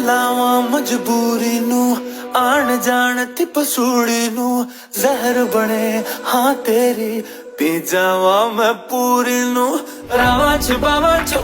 लावा मजबूरी नू आन जान ती पसूड़ी नू जहर बने हाँ तेरी पी जावा मैं पूरी नू रावा च बावा च